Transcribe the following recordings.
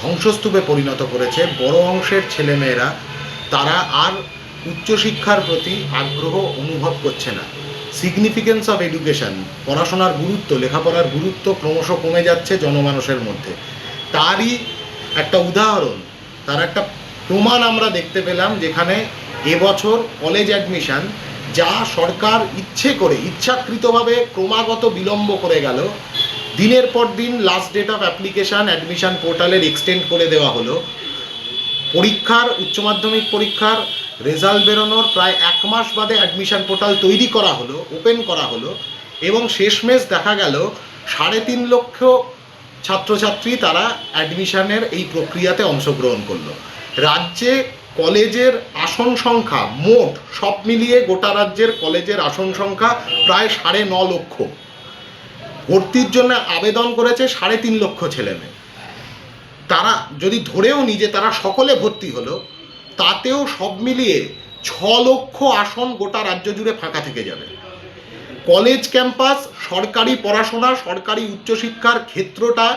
ধ্বংসস্তূপে পরিণত করেছে। বড় অংশের ছেলেমেয়েরা তারা আর উচ্চশিক্ষার প্রতি আগ্রহ অনুভব করছে না। সিগনিফিকেন্স অফ এডুকেশন, পড়াশোনার গুরুত্ব, লেখাপড়ার গুরুত্ব ক্রমশ কমে যাচ্ছে জনমানুষের মধ্যে। তারই একটা উদাহরণ, তার একটা প্রমাণ আমরা দেখতে পেলাম, যেখানে এবছর কলেজ অ্যাডমিশন যা সরকার ইচ্ছাকৃতভাবে ক্রমাগত বিলম্ব করে গেল, দিনের পর দিন last date of application admission পোর্টালের এক্সটেন্ড করে দেওয়া হলো। পরীক্ষার, উচ্চ মাধ্যমিক পরীক্ষার রেজাল্ট বেরোনোর প্রায় 1 মাস বাদে অ্যাডমিশন পোর্টাল তৈরি করা হলো, ওপেন করা হলো, এবং শেষমেশ দেখা গেল 3.5 লক্ষ ছাত্রছাত্রী তারা অ্যাডমিশনের এই প্রক্রিয়াতে অংশগ্রহণ করলো। রাজ্যে কলেজের আসন সংখ্যা মোট সব মিলিয়ে গোটা রাজ্যের কলেজের আসন সংখ্যা প্রায় 9.5 লক্ষ। ভর্তির জন্য আবেদন করেছে 3.5 লক্ষ ছেলেমেয়ে। তারা যদি ধরেও নিই যে তারা সকলে ভর্তি হলো, তাতেও সব মিলিয়ে 6 লক্ষ আসন গোটা রাজ্য জুড়ে ফাঁকা থেকে যাবে। কলেজ ক্যাম্পাস, সরকারি পড়াশোনা, সরকারি উচ্চশিক্ষার ক্ষেত্রটা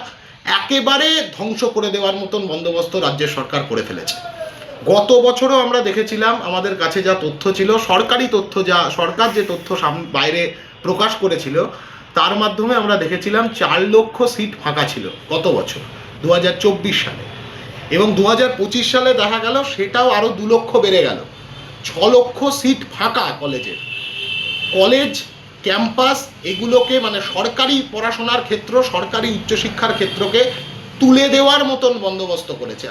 একেবারে ধ্বংস করে দেওয়ার মতন বন্দোবস্ত রাজ্যের সরকার করে ফেলেছে। গত বছরও আমরা দেখেছিলাম, আমাদের কাছে যা তথ্য ছিল, সরকারি তথ্য, যা সরকার যে তথ্য বাইরে প্রকাশ করেছিল, তার মাধ্যমে আমরা দেখেছিলাম 4 লক্ষ সিট ফাঁকা ছিল গত বছর 2024 সালে, এবং 2025 সালে দেখা গেল সেটাও আরও 2 লক্ষ বেড়ে গেল। 6 লক্ষ সিট ফাঁকা কলেজের। কলেজ ক্যাম্পাস এগুলোকে, মানে সরকারি পড়াশোনার ক্ষেত্র, সরকারি উচ্চশিক্ষার ক্ষেত্রকে তুলে দেওয়ার মতন বন্দোবস্ত করেছে।